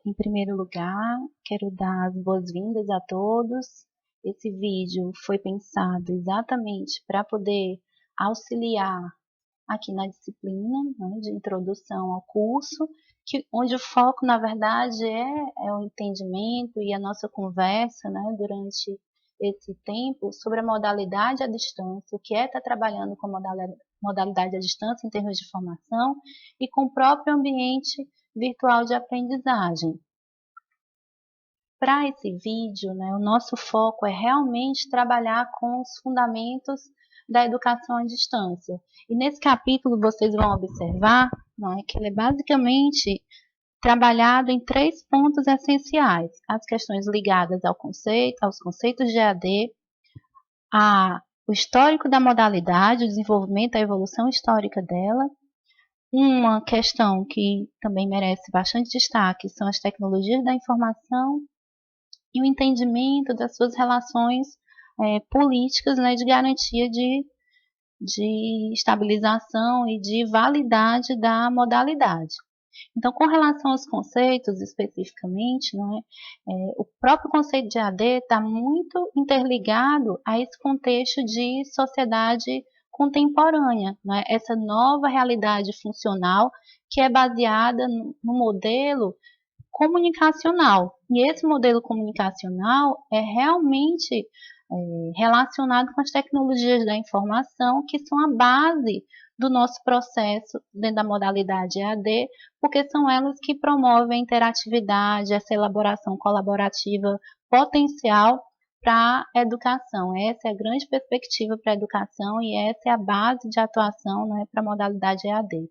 Em primeiro lugar, quero dar as boas-vindas a todos. Esse vídeo foi pensado exatamente para poder auxiliar aqui na disciplina, né, de introdução ao curso, onde o foco, na verdade, é o entendimento e a nossa conversa, né, durante esse tempo sobre a modalidade à distância, o que é estar trabalhando com a modalidade à distância em termos de formação e com o próprio ambiente virtual de aprendizagem. Para esse vídeo, né, o nosso foco é realmente trabalhar com os fundamentos da educação à distância. E nesse capítulo vocês vão observar, não é, que ele é basicamente trabalhado em 3 pontos essenciais: as questões ligadas aos conceitos de EAD, o histórico da modalidade, o desenvolvimento, a evolução histórica dela. Uma questão que também merece bastante destaque são as tecnologias da informação e o entendimento das suas relações políticas, né, de garantia de estabilização e de validade da modalidade. Então, com relação aos conceitos especificamente, né, o próprio conceito de EAD está muito interligado a esse contexto de sociedade contemporânea, né, essa nova realidade funcional que é baseada no modelo comunicacional. E esse modelo comunicacional é realmente relacionado com as tecnologias da informação, que são a base do nosso processo dentro da modalidade EAD, porque são elas que promovem a interatividade, essa elaboração colaborativa potencial para a educação. Essa é a grande perspectiva para a educação e essa é a base de atuação, né, para a modalidade EAD.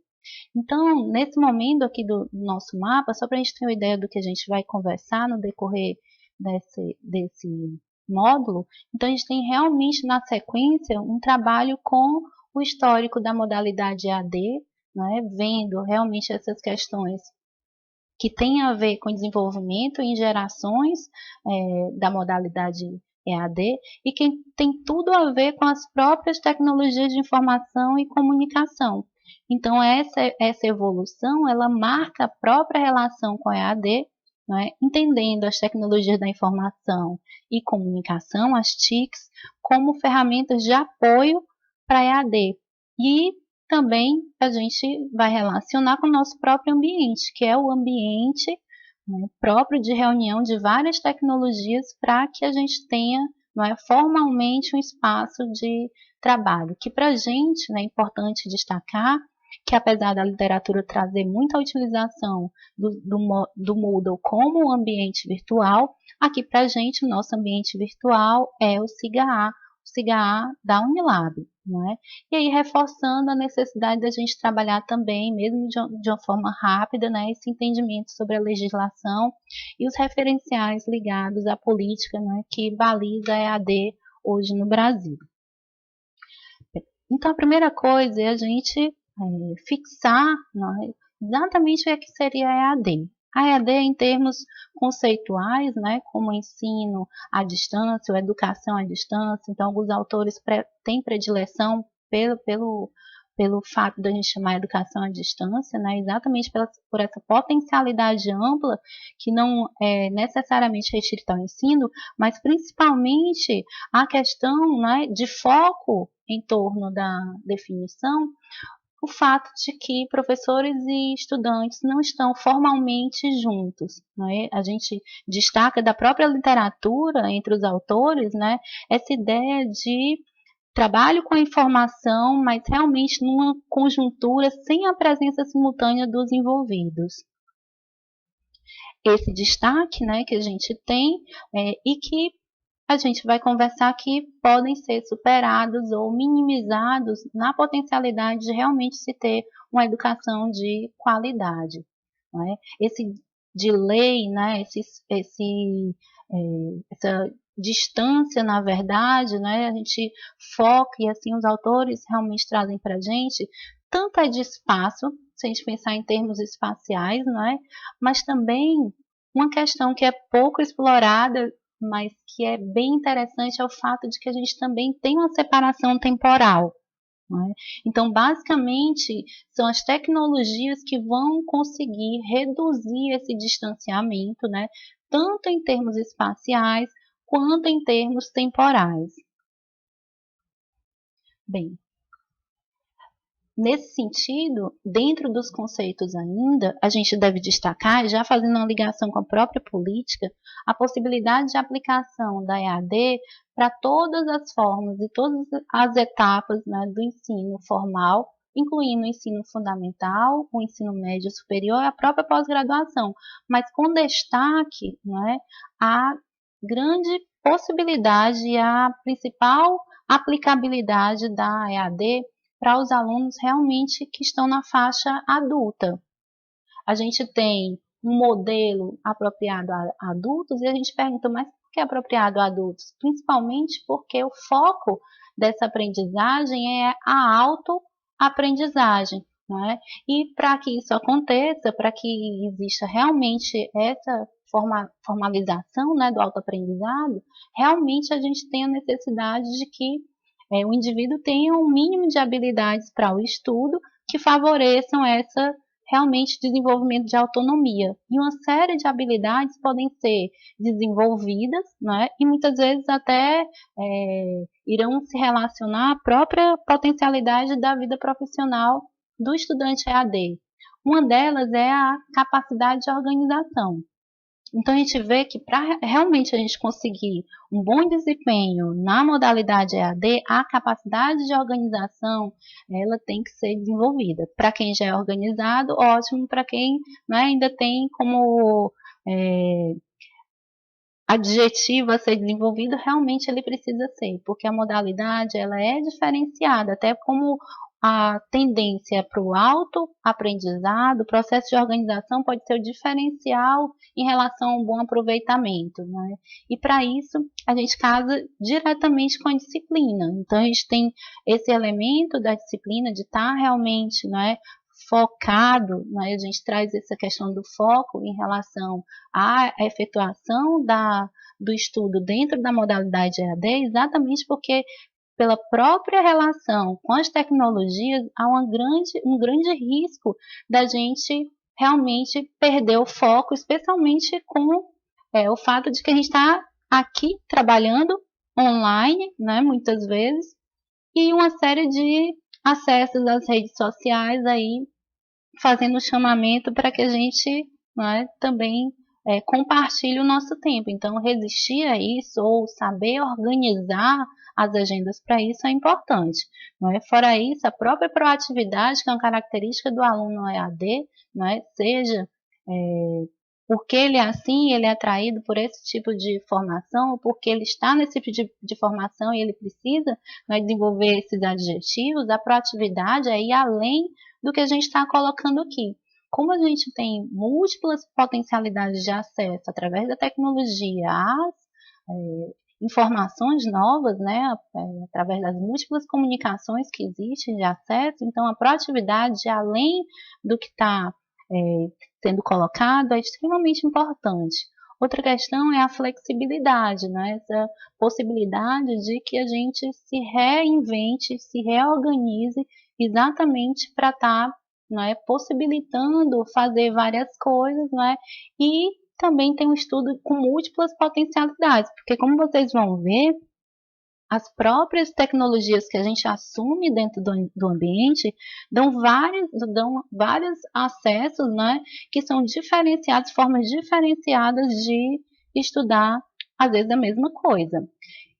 Então, nesse momento aqui do nosso mapa, só para a gente ter uma ideia do que a gente vai conversar no decorrer desse módulo, então a gente tem realmente na sequência um trabalho com o histórico da modalidade EAD, né, vendo realmente essas questões que têm a ver com desenvolvimento em gerações da modalidade EAD e que tem tudo a ver com as próprias tecnologias de informação e comunicação. Então, essa evolução, ela marca a própria relação com a EAD, né, entendendo as tecnologias da informação e comunicação, as TICs, como ferramentas de apoio para a EAD. E também a gente vai relacionar com o nosso próprio ambiente, que é o ambiente, né, próprio de reunião de várias tecnologias para que a gente tenha, não é, formalmente um espaço de trabalho, que para a gente, né, é importante destacar que apesar da literatura trazer muita utilização do Moodle como um ambiente virtual, aqui para a gente o nosso ambiente virtual é o SIGA-A da Unilab. Não é? E aí reforçando a necessidade da gente trabalhar também, mesmo de uma forma rápida, né, esse entendimento sobre a legislação e os referenciais ligados à política, né, que baliza a EAD hoje no Brasil. Então, a primeira coisa é a gente fixar, né, exatamente o que seria a EAD. A EAD, em termos conceituais, né, como ensino à distância ou educação à distância, então alguns autores têm predileção pelo fato de a gente chamar educação à distância, né, exatamente por essa potencialidade ampla que não é necessariamente restrita ao ensino, mas principalmente a questão, né, de foco em torno da definição, o fato de que professores e estudantes não estão formalmente juntos. Né? A gente destaca da própria literatura, entre os autores, né, essa ideia de trabalho com a informação, mas realmente numa conjuntura sem a presença simultânea dos envolvidos. Esse destaque, né, que a gente tem e que a gente vai conversar que podem ser superados ou minimizados na potencialidade de realmente se ter uma educação de qualidade. Não é? Esse delay, né, essa distância, na verdade, né, a gente foca e assim os autores realmente trazem para a gente, tanto é de espaço, se a gente pensar em termos espaciais, não é? Mas também uma questão que é pouco explorada, mas que é bem interessante, é o fato de que a gente também tem uma separação temporal. não é? Então, basicamente, são as tecnologias que vão conseguir reduzir esse distanciamento, né? Tanto em termos espaciais quanto em termos temporais. Bem, nesse sentido, dentro dos conceitos ainda, a gente deve destacar, já fazendo uma ligação com a própria política, a possibilidade de aplicação da EAD para todas as formas e todas as etapas, né, do ensino formal, incluindo o ensino fundamental, o ensino médio superior e a própria pós-graduação, mas com destaque, né, a grande possibilidade e a principal aplicabilidade da EAD para os alunos realmente que estão na faixa adulta. A gente tem um modelo apropriado a adultos e a gente pergunta, mas por que apropriado a adultos? Principalmente porque o foco dessa aprendizagem é a autoaprendizagem. Né? E para que isso aconteça, para que exista realmente essa formalização, né, do autoaprendizado, realmente a gente tem a necessidade de que o indivíduo tenha um mínimo de habilidades para o estudo que favoreçam essa realmente desenvolvimento de autonomia. E uma série de habilidades podem ser desenvolvidas, né, e muitas vezes até irão se relacionar à própria potencialidade da vida profissional do estudante EAD. Uma delas é a capacidade de organização. Então, a gente vê que para realmente a gente conseguir um bom desempenho na modalidade EAD, a capacidade de organização, ela tem que ser desenvolvida. Para quem já é organizado, ótimo. Para quem, né, ainda tem como adjetivo a ser desenvolvido, realmente ele precisa ser, porque a modalidade ela é diferenciada, até como a tendência para o autoaprendizado, o processo de organização pode ser o diferencial em relação a um bom aproveitamento. Né? E para isso, a gente casa diretamente com a disciplina. Então, a gente tem esse elemento da disciplina de estar realmente, né, focado, né? A gente traz essa questão do foco em relação à efetuação do estudo dentro da modalidade EAD, exatamente porque pela própria relação com as tecnologias, há um grande risco da gente realmente perder o foco, especialmente com o fato de que a gente está aqui trabalhando online, né, muitas vezes, e uma série de acessos às redes sociais aí, fazendo chamamento para que a gente, né, também compartilhe o nosso tempo. Então, resistir a isso ou saber organizar as agendas para isso é importante. Não é? Fora isso, a própria proatividade, que é uma característica do aluno EAD, não é? Seja porque ele é assim, ele é atraído por esse tipo de formação, ou porque ele está nesse tipo de formação e ele precisa, né, desenvolver esses adjetivos, a proatividade é ir além do que a gente está colocando aqui. Como a gente tem múltiplas potencialidades de acesso através da tecnologia às informações novas, né, através das múltiplas comunicações que existem de acesso, então a proatividade, além do que está sendo colocado, é extremamente importante. Outra questão é a flexibilidade, né? Essa possibilidade de que a gente se reinvente, se reorganize exatamente para estar possibilitando fazer várias coisas, né? E também tem um estudo com múltiplas potencialidades, porque como vocês vão ver, as próprias tecnologias que a gente assume dentro do ambiente dão vários acessos, né, que são diferenciados, formas diferenciadas de estudar, às vezes, a mesma coisa.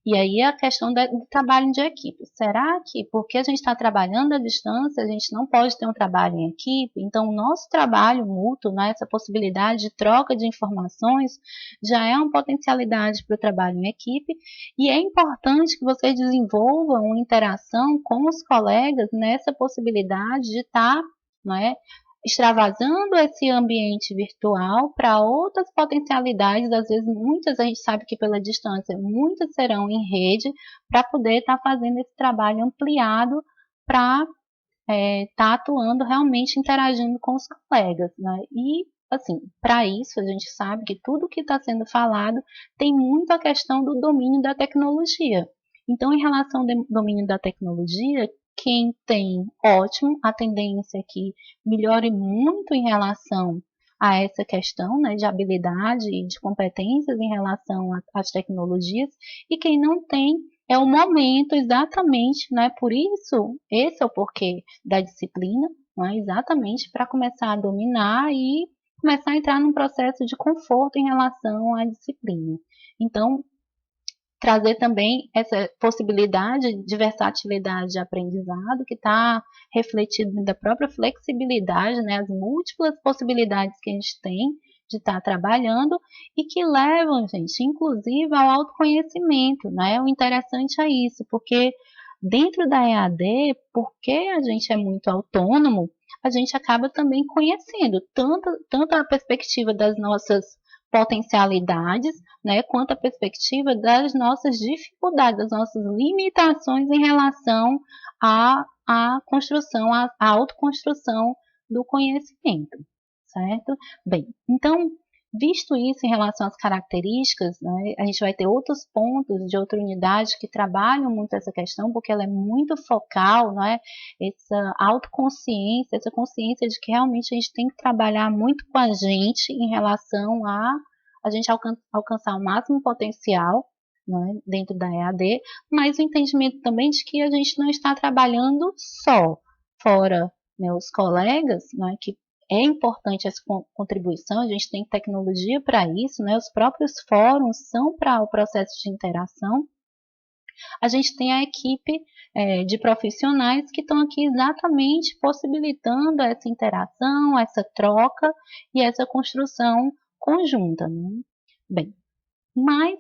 E aí a questão do trabalho de equipe. Será que porque a gente está trabalhando à distância, a gente não pode ter um trabalho em equipe? Então, o nosso trabalho mútuo, né, essa possibilidade de troca de informações, já é uma potencialidade para o trabalho em equipe. E é importante que vocês desenvolvam uma interação com os colegas nessa possibilidade de estar, extravasando esse ambiente virtual para outras potencialidades, às vezes muitas a gente sabe que pela distância, muitas serão em rede, para poder estar fazendo esse trabalho ampliado para estar atuando realmente, interagindo com os colegas. Né? E, assim, para isso a gente sabe que tudo que está sendo falado tem muito a questão do domínio da tecnologia. Então, em relação ao domínio da tecnologia, Quem tem, ótimo, a tendência é que melhore muito em relação a essa questão, né, de habilidade e de competências em relação às tecnologias, e quem não tem, é o momento exatamente, né, por isso, esse é o porquê da disciplina, né, exatamente para começar a dominar e começar a entrar num processo de conforto em relação à disciplina. Então, trazer também essa possibilidade de versatilidade de aprendizado que está refletido da própria flexibilidade, né, as múltiplas possibilidades que a gente tem de estar trabalhando e que levam, gente, inclusive ao autoconhecimento, né? O interessante é isso, porque dentro da EAD, porque a gente é muito autônomo, a gente acaba também conhecendo tanto a perspectiva das nossas potencialidades, né, quanto a perspectiva das nossas dificuldades, das nossas limitações em relação à construção, à autoconstrução do conhecimento, certo? Bem, então, visto isso em relação às características, né, a gente vai ter outros pontos de outra unidade que trabalham muito essa questão, porque ela é muito focal, né, essa autoconsciência, essa consciência de que realmente a gente tem que trabalhar muito com a gente em relação a gente alcançar o máximo potencial, né, dentro da EAD, mas o entendimento também de que a gente não está trabalhando só, fora, né, os colegas, né, que é importante essa contribuição, a gente tem tecnologia para isso, né? Os próprios fóruns são para o processo de interação. A gente tem a equipe de profissionais que estão aqui exatamente possibilitando essa interação, essa troca e essa construção conjunta, né? Bem, mas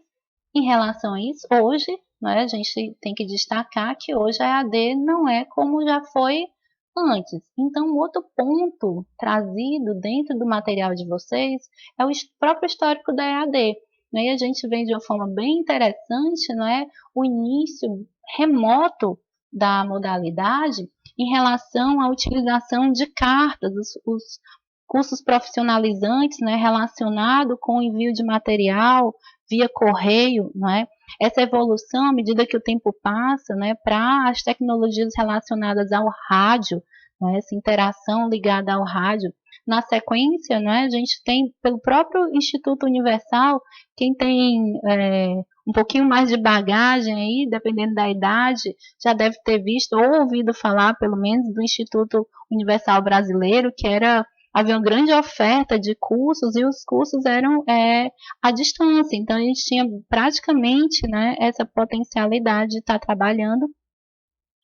em relação a isso, hoje, né, a gente tem que destacar que hoje a EAD não é como já foi antes. Então, outro ponto trazido dentro do material de vocês é o próprio histórico da EAD. Né? E a gente vê de uma forma bem interessante, não é, o início remoto da modalidade em relação à utilização de cartas, os cursos profissionalizantes, né, relacionado com o envio de material via correio, não é? Essa evolução, à medida que o tempo passa, né, para as tecnologias relacionadas ao rádio, né, essa interação ligada ao rádio. Na sequência, né, a gente tem, pelo próprio Instituto Universal, quem tem um pouquinho mais de bagagem aí, dependendo da idade, já deve ter visto ou ouvido falar, pelo menos, do Instituto Universal Brasileiro, que havia uma grande oferta de cursos e os cursos eram à distância. Então, a gente tinha praticamente, né, essa potencialidade de estar trabalhando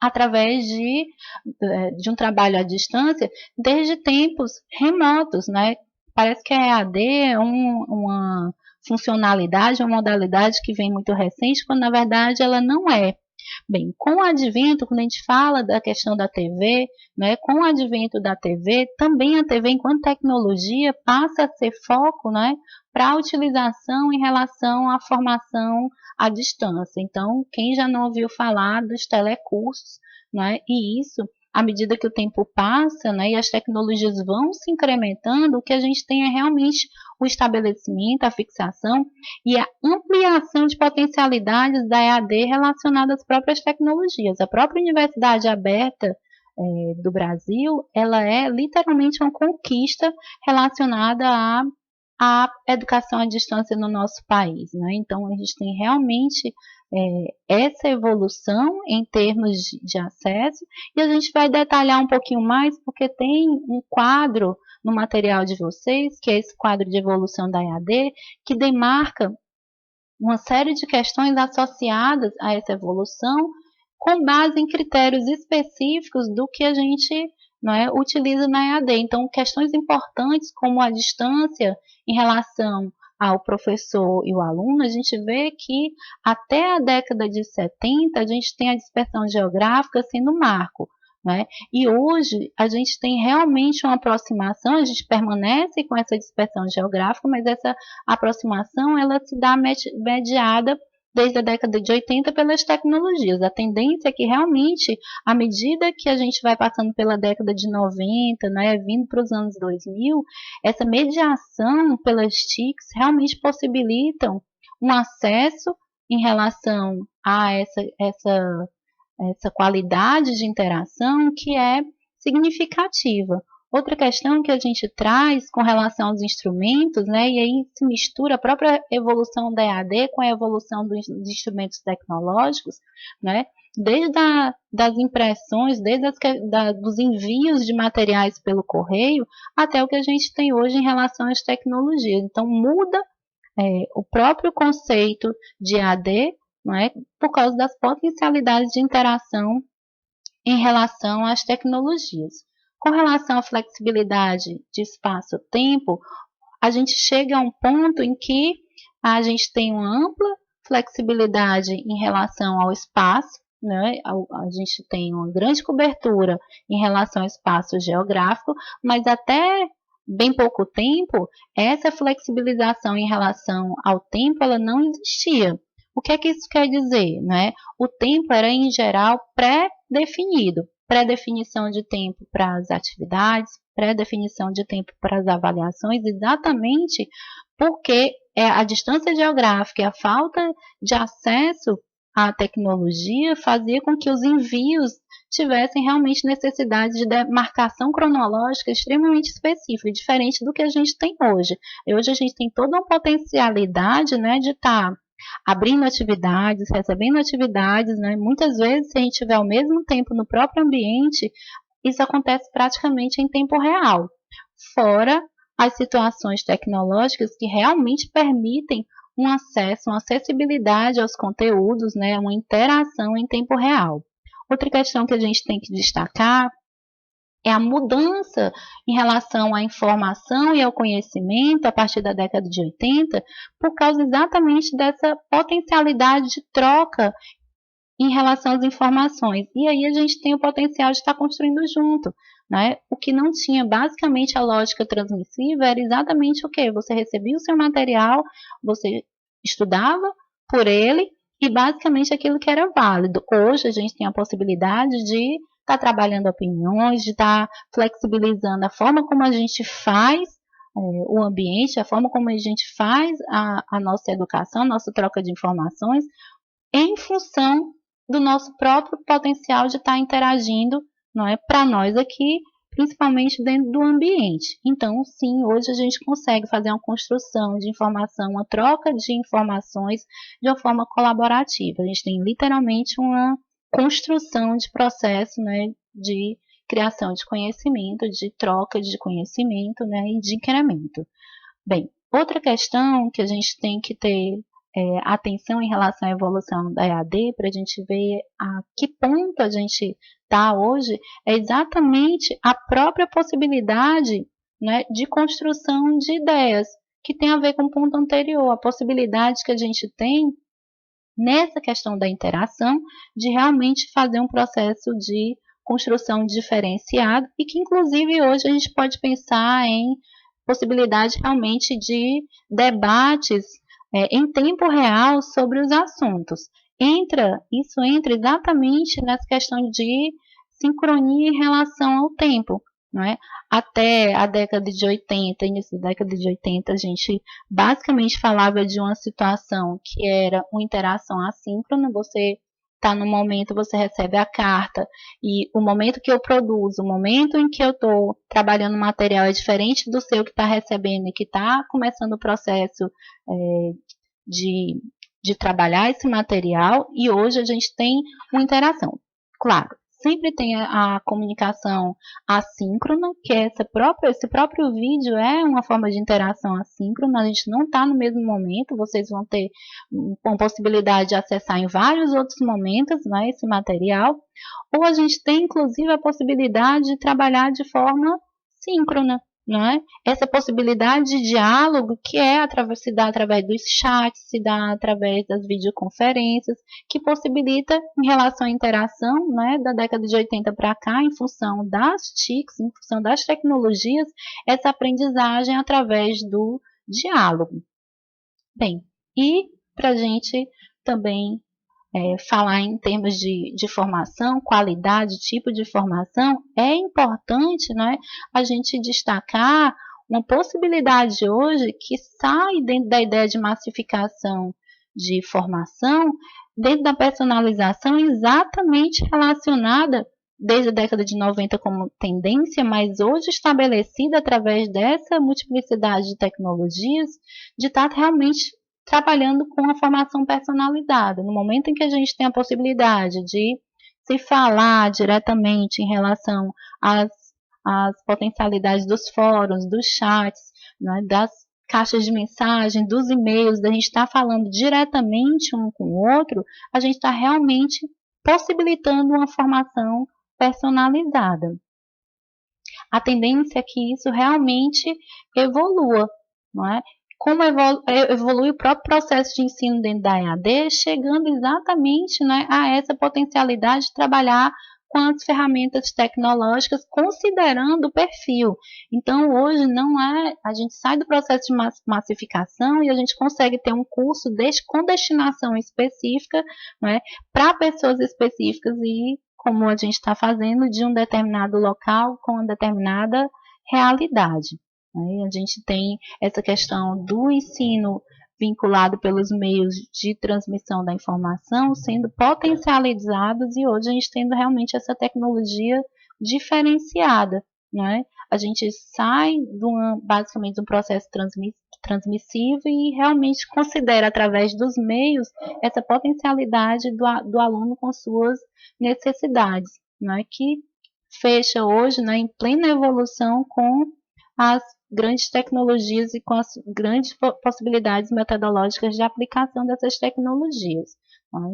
através de um trabalho à distância desde tempos remotos, né? Parece que a EAD é uma funcionalidade, uma modalidade que vem muito recente, quando na verdade ela não é. Bem, com o advento, quando a gente fala da questão da TV, né, com o advento da TV, também a TV, enquanto tecnologia, passa a ser foco, né, para a utilização em relação à formação à distância. Então, quem já não ouviu falar dos telecursos, né, e isso, à medida que o tempo passa, né, e as tecnologias vão se incrementando, o que a gente tem é realmente o estabelecimento, a fixação e a ampliação de potencialidades da EAD relacionadas às próprias tecnologias. A própria Universidade Aberta do Brasil, ela é literalmente uma conquista relacionada à educação à distância no nosso país, né? Então, a gente tem realmente essa evolução em termos de acesso, e a gente vai detalhar um pouquinho mais, porque tem um quadro no material de vocês, que é esse quadro de evolução da EAD, que demarca uma série de questões associadas a essa evolução, com base em critérios específicos do que a gente, não é, utiliza na EAD. Então, questões importantes como a distância em relação ao professor e o aluno, a gente vê que até a década de 70 a gente tem a dispersão geográfica sendo marco. Né? E hoje a gente tem realmente uma aproximação, a gente permanece com essa dispersão geográfica, mas essa aproximação ela se dá mediada desde a década de 80 pelas tecnologias. A tendência é que realmente, à medida que a gente vai passando pela década de 90, né, vindo para os anos 2000, essa mediação pelas TICs realmente possibilitam um acesso em relação a essa qualidade de interação que é significativa. Outra questão que a gente traz com relação aos instrumentos, né, e aí se mistura a própria evolução da EAD com a evolução dos instrumentos tecnológicos, né, desde das impressões, desde dos envios de materiais pelo correio, até o que a gente tem hoje em relação às tecnologias. Então, muda o próprio conceito de EAD, não é, por causa das potencialidades de interação em relação às tecnologias. Com relação à flexibilidade de espaço-tempo, a gente chega a um ponto em que a gente tem uma ampla flexibilidade em relação ao espaço, né? A gente tem uma grande cobertura em relação ao espaço geográfico, mas até bem pouco tempo, essa flexibilização em relação ao tempo ela não existia. O que é que isso quer dizer, né? O tempo era, em geral, pré-definido. Pré-definição de tempo para as atividades, pré-definição de tempo para as avaliações, exatamente porque a distância geográfica e a falta de acesso à tecnologia fazia com que os envios tivessem realmente necessidade de demarcação cronológica extremamente específica, diferente do que a gente tem hoje. E hoje a gente tem toda uma potencialidade, né, de estar abrindo atividades, recebendo atividades, né? Muitas vezes, se a gente tiver ao mesmo tempo no próprio ambiente, isso acontece praticamente em tempo real, fora as situações tecnológicas que realmente permitem um acesso, uma acessibilidade aos conteúdos, né? Uma interação em tempo real. Outra questão que a gente tem que destacar é a mudança em relação à informação e ao conhecimento a partir da década de 80, por causa exatamente dessa potencialidade de troca em relação às informações. E aí a gente tem o potencial de estar construindo junto, né? O que não tinha, basicamente, a lógica transmissiva era exatamente o quê? Você recebia o seu material, você estudava por ele e basicamente aquilo que era válido. Hoje a gente tem a possibilidade de estar trabalhando opiniões, de estar flexibilizando a forma como a gente faz o ambiente, a forma como a gente faz a nossa educação, a nossa troca de informações, em função do nosso próprio potencial de estar interagindo, não é, para nós aqui, principalmente dentro do ambiente. Então, sim, hoje a gente consegue fazer uma construção de informação, uma troca de informações de uma forma colaborativa. A gente tem literalmente uma construção de processo, né, de criação de conhecimento, de troca de conhecimento, né, e de incremento. Bem, outra questão que a gente tem que ter atenção em relação à evolução da EAD, para a gente ver a que ponto a gente está hoje, é exatamente a própria possibilidade, né, de construção de ideias, que tem a ver com o ponto anterior, a possibilidade que a gente tem nessa questão da interação, de realmente fazer um processo de construção diferenciado e que, inclusive, hoje a gente pode pensar em possibilidade realmente de debates em tempo real sobre os assuntos. Isso entra exatamente nessa questão de sincronia em relação ao tempo. Não é? Até a década de 80, início da década de 80, a gente basicamente falava de uma situação que era uma interação assíncrona, você está no momento, você recebe a carta, e o momento que eu produzo, o momento em que eu estou trabalhando material é diferente do seu que está recebendo e que está começando o processo de trabalhar esse material, e hoje a gente tem uma interação. Claro, sempre tem a comunicação assíncrona, que é esse próprio vídeo é uma forma de interação assíncrona, a gente não está no mesmo momento, vocês vão ter uma possibilidade de acessar em vários outros momentos, né, esse material, ou a gente tem inclusive a possibilidade de trabalhar de forma síncrona, não é? Essa possibilidade de diálogo que se dá através dos chats, se dá através das videoconferências, que possibilita, em relação à interação, né, da década de 80 para cá, em função das TICs, em função das tecnologias, essa aprendizagem através do diálogo. Bem, e para a gente também falar em termos de formação, qualidade, tipo de formação, é importante, né, a gente destacar uma possibilidade hoje que sai dentro da ideia de massificação de formação, dentro da personalização exatamente relacionada desde a década de 90 como tendência, mas hoje estabelecida através dessa multiplicidade de tecnologias, de estar realmente trabalhando com a formação personalizada. No momento em que a gente tem a possibilidade de se falar diretamente em relação às potencialidades dos fóruns, dos chats, né, das caixas de mensagem, dos e-mails, da gente estar falando diretamente um com o outro, a gente está realmente possibilitando uma formação personalizada. A tendência é que isso realmente evolua, não é? Como evolui o próprio processo de ensino dentro da EAD, chegando exatamente, né, a essa potencialidade de trabalhar com as ferramentas tecnológicas, considerando o perfil. Então, hoje a gente sai do processo de massificação e a gente consegue ter um curso com destinação específica, né, para pessoas específicas e como a gente está fazendo de um determinado local com uma determinada realidade. A gente tem essa questão do ensino vinculado pelos meios de transmissão da informação sendo potencializados e hoje a gente tendo realmente essa tecnologia diferenciada, não é? A gente sai basicamente de um processo transmissivo e realmente considera através dos meios essa potencialidade do aluno com suas necessidades, não é? Que fecha hoje, né, em plena evolução com as grandes tecnologias e com as grandes possibilidades metodológicas de aplicação dessas tecnologias.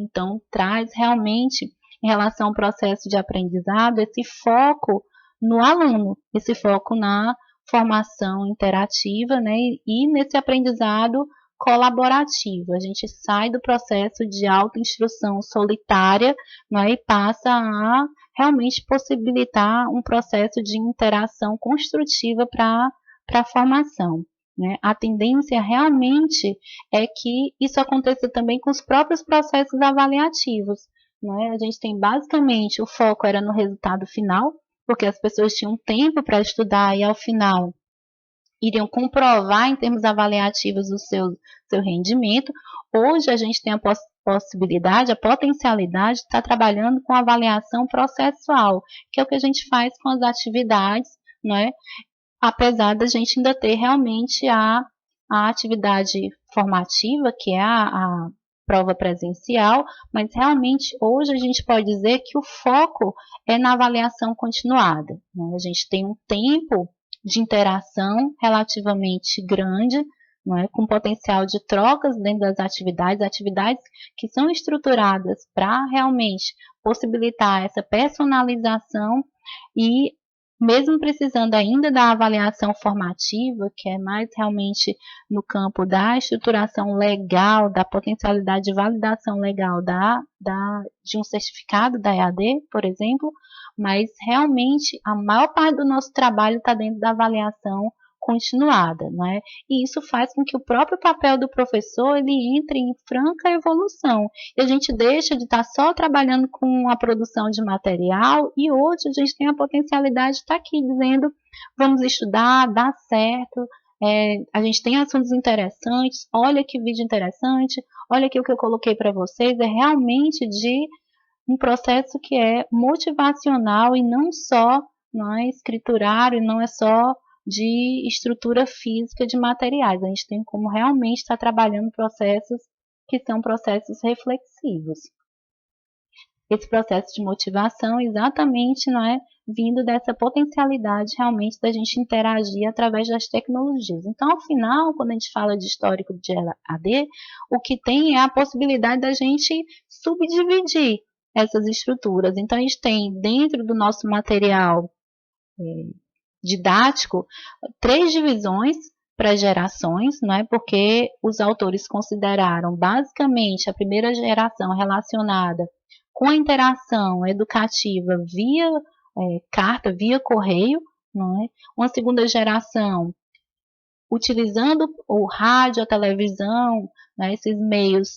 Então, traz realmente, em relação ao processo de aprendizado, esse foco no aluno, esse foco na formação interativa, né, e nesse aprendizado colaborativo. A gente sai do processo de autoinstrução solitária, né, e passa a realmente possibilitar um processo de interação construtiva para a formação, né? A tendência realmente é que isso aconteça também com os próprios processos avaliativos, né? A gente tem basicamente, o foco era no resultado final, porque as pessoas tinham tempo para estudar e ao final iriam comprovar em termos avaliativos o seu rendimento. Hoje a gente tem a possibilidade, a potencialidade de estar trabalhando com avaliação processual, que é o que a gente faz com as atividades, né? Apesar da gente ainda ter realmente a atividade formativa, que é a prova presencial, mas realmente hoje a gente pode dizer que o foco é na avaliação continuada, né? A gente tem um tempo de interação relativamente grande, não é? Com potencial de trocas dentro das atividades que são estruturadas para realmente possibilitar essa personalização e mesmo precisando ainda da avaliação formativa, que é mais realmente no campo da estruturação legal, da potencialidade de validação legal de um certificado da EAD, por exemplo, mas realmente a maior parte do nosso trabalho está dentro da avaliação continuada, não é? E isso faz com que o próprio papel do professor ele entre em franca evolução. E a gente deixa de estar só trabalhando com a produção de material e hoje a gente tem a potencialidade de estar aqui dizendo vamos estudar, dá certo, a gente tem assuntos interessantes, olha que vídeo interessante, olha aqui o que eu coloquei para vocês, é realmente de um processo que é motivacional e não só, não é escriturário, não é só de estrutura física de materiais. A gente tem como realmente estar trabalhando processos que são processos reflexivos. Esse processo de motivação exatamente não é vindo dessa potencialidade realmente da gente interagir através das tecnologias. Então, ao final, quando a gente fala de histórico de EAD, o que tem é a possibilidade da gente subdividir essas estruturas. Então, a gente tem dentro do nosso material didático 3 divisões para gerações, não é? Porque os autores consideraram basicamente a primeira geração relacionada com a interação educativa via carta, via correio, não é? Uma segunda geração utilizando o rádio, a televisão, né, esses meios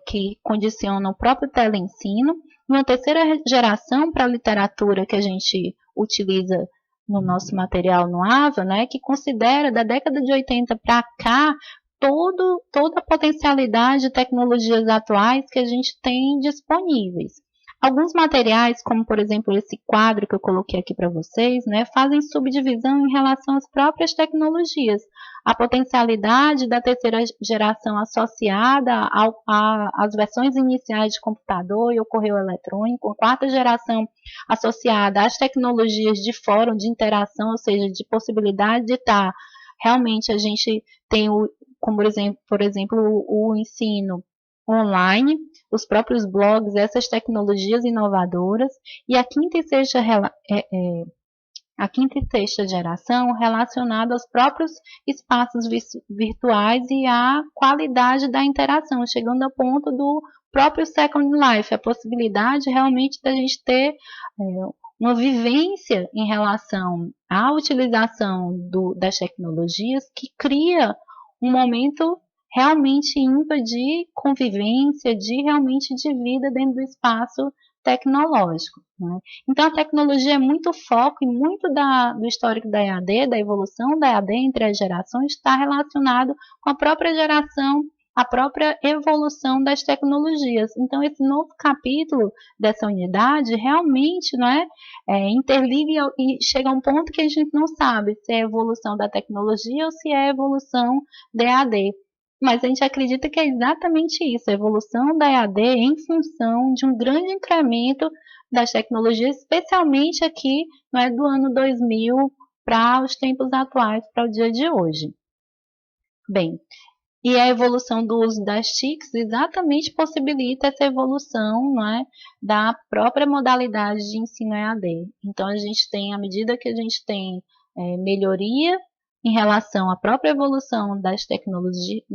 que condicionam o próprio teleensino. Uma terceira geração para a literatura que a gente utiliza no nosso material no AVA, né, que considera da década de 80 para cá toda a potencialidade de tecnologias atuais que a gente tem disponíveis. Alguns materiais, como por exemplo esse quadro que eu coloquei aqui para vocês, né, fazem subdivisão em relação às próprias tecnologias. A potencialidade da terceira geração associada às versões iniciais de computador e o correio eletrônico, a quarta geração associada às tecnologias de fórum de interação, ou seja, de possibilidade de estar realmente a gente tem como por exemplo o ensino online, os próprios blogs, essas tecnologias inovadoras, e a quinta e sexta geração relacionada aos próprios espaços virtuais e à qualidade da interação, chegando ao ponto do próprio Second Life, a possibilidade realmente da gente ter uma vivência em relação à utilização das tecnologias que cria um momento realmente ímpar de convivência, realmente de vida dentro do espaço tecnológico. Né? Então, a tecnologia é muito foco e muito do histórico da EAD, da evolução da EAD entre as gerações, está relacionado com a própria geração, a própria evolução das tecnologias. Então, esse novo capítulo dessa unidade realmente interliga e chega a um ponto que a gente não sabe se é a evolução da tecnologia ou se é a evolução da EAD. Mas a gente acredita que é exatamente isso, a evolução da EAD em função de um grande incremento das tecnologias, especialmente aqui do ano 2000 para os tempos atuais, para o dia de hoje. Bem, e a evolução do uso das TICs exatamente possibilita essa evolução da própria modalidade de ensino EAD. Então, a gente tem, à medida que a gente tem melhoria em relação à própria evolução das tecnologias,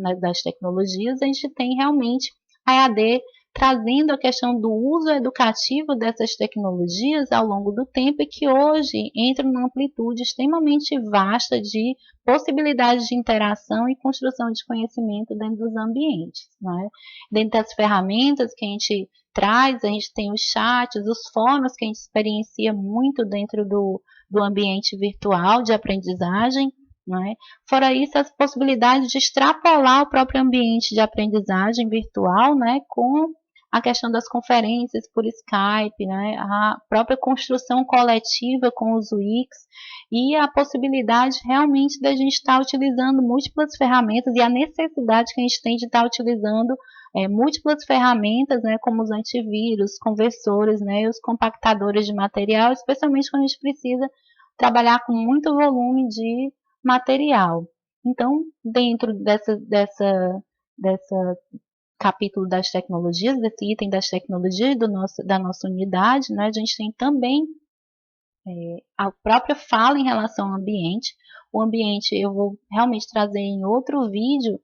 a gente tem realmente a EAD trazendo a questão do uso educativo dessas tecnologias ao longo do tempo e que hoje entra numa amplitude extremamente vasta de possibilidades de interação e construção de conhecimento dentro dos ambientes. Dentro das ferramentas que a gente traz, a gente tem os chats, os fóruns que a gente experiencia muito dentro do ambiente virtual de aprendizagem. Fora isso, as possibilidades de extrapolar o próprio ambiente de aprendizagem virtual com a questão das conferências por Skype, a própria construção coletiva com os Wix e a possibilidade realmente da gente estar utilizando múltiplas ferramentas e a necessidade que a gente tem de estar utilizando múltiplas ferramentas, como os antivírus, conversores, os compactadores de material, especialmente quando a gente precisa trabalhar com muito volume de material. Então, dentro dessa capítulo das tecnologias, desse item das tecnologias da nossa unidade, a gente tem também a própria fala em relação ao ambiente. O ambiente eu vou realmente trazer em outro vídeo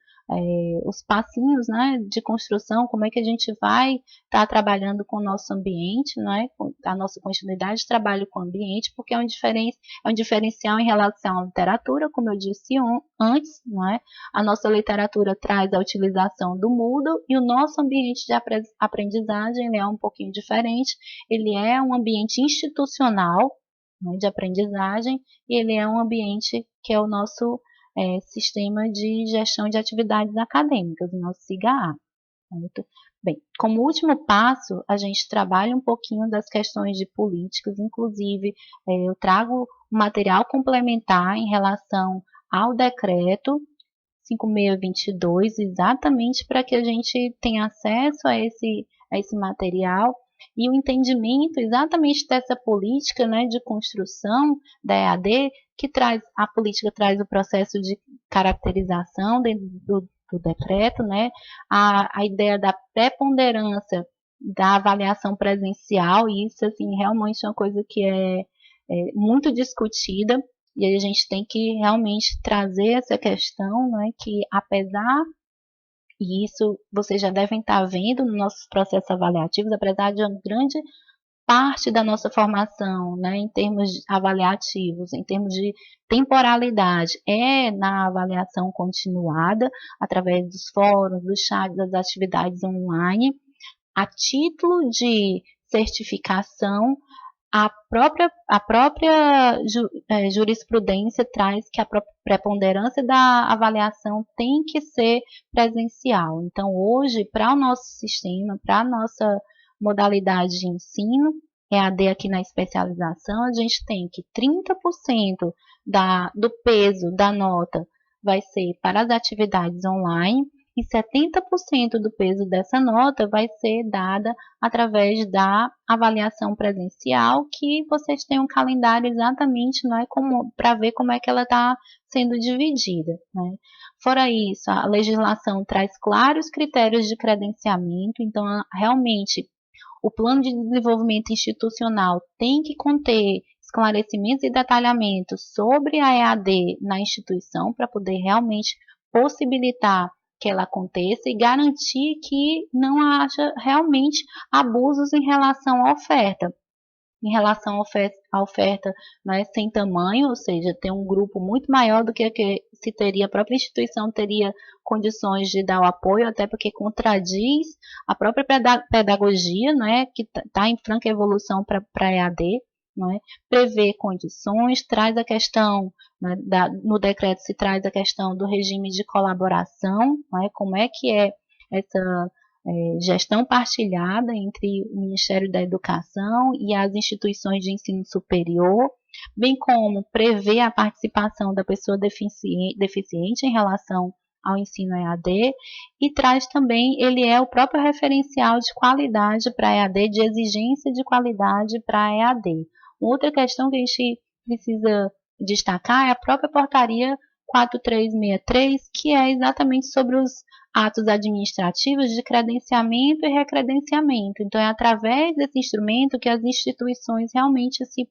os passinhos de construção, como é que a gente vai estar trabalhando com o nosso ambiente, a nossa continuidade de trabalho com o ambiente, porque é um diferencial em relação à literatura, como eu disse antes, a nossa literatura traz a utilização do Moodle e o nosso ambiente de aprendizagem ele é um pouquinho diferente, ele é um ambiente institucional de aprendizagem e ele é um ambiente que é o nosso sistema de gestão de atividades acadêmicas, o nosso SIGA-A. Muito bem. Como último passo, a gente trabalha um pouquinho das questões de políticas, inclusive eu trago um material complementar em relação ao decreto 5622, exatamente para que a gente tenha acesso a esse material e o entendimento exatamente dessa política de construção da EAD, que a política traz o processo de caracterização dentro do decreto, a ideia da preponderância da avaliação presencial, e isso assim, realmente é uma coisa que é muito discutida, e a gente tem que realmente trazer essa questão, que apesar, e isso vocês já devem estar vendo nos nossos processos avaliativos, apesar de uma grande parte da nossa formação, em termos avaliativos, em termos de temporalidade, é na avaliação continuada, através dos fóruns, dos chats, das atividades online, a título de certificação, a própria jurisprudência traz que a preponderância da avaliação tem que ser presencial. Então, hoje, para o nosso sistema, para a nossa modalidade de ensino, EAD aqui na especialização, a gente tem que 30% do peso da nota vai ser para as atividades online e 70% do peso dessa nota vai ser dada através da avaliação presencial, que vocês têm um calendário exatamente, não é, para ver como é que ela está sendo dividida, né? Fora isso, a legislação traz claros critérios de credenciamento, então realmente o plano de desenvolvimento institucional tem que conter esclarecimentos e detalhamentos sobre a EAD na instituição para poder realmente possibilitar que ela aconteça e garantir que não haja realmente abusos em relação à oferta. Em relação à oferta, né, sem tamanho, ou seja, tem um grupo muito maior do que se teria, a própria instituição teria condições de dar o apoio, até porque contradiz a própria pedagogia, né, que está em franca evolução para a EAD, né, prevê condições, traz a questão, né, no decreto se traz a questão do regime de colaboração, né, como é que é essa gestão partilhada entre o Ministério da Educação e as instituições de ensino superior, bem como prevê a participação da pessoa deficiente em relação ao ensino EAD e traz também, ele é o próprio referencial de qualidade para a EAD, de exigência de qualidade para a EAD. Outra questão que a gente precisa destacar é a própria portaria 4363, que é exatamente sobre os atos administrativos de credenciamento e recredenciamento. Então, é através desse instrumento que as instituições realmente se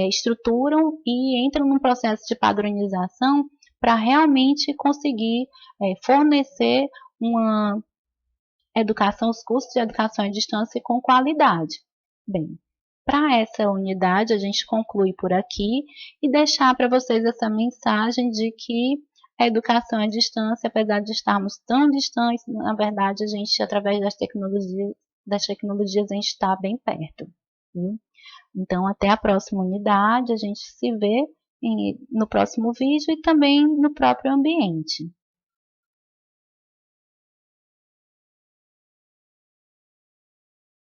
estruturam e entram num processo de padronização para realmente conseguir fornecer uma educação, os cursos de educação à distância com qualidade. Bem, para essa unidade, a gente conclui por aqui e deixar para vocês essa mensagem de que a educação à distância, apesar de estarmos tão distantes, na verdade, a gente, através das tecnologias a gente está bem perto. Viu? Então, até a próxima unidade, a gente se vê no próximo vídeo e também no próprio ambiente.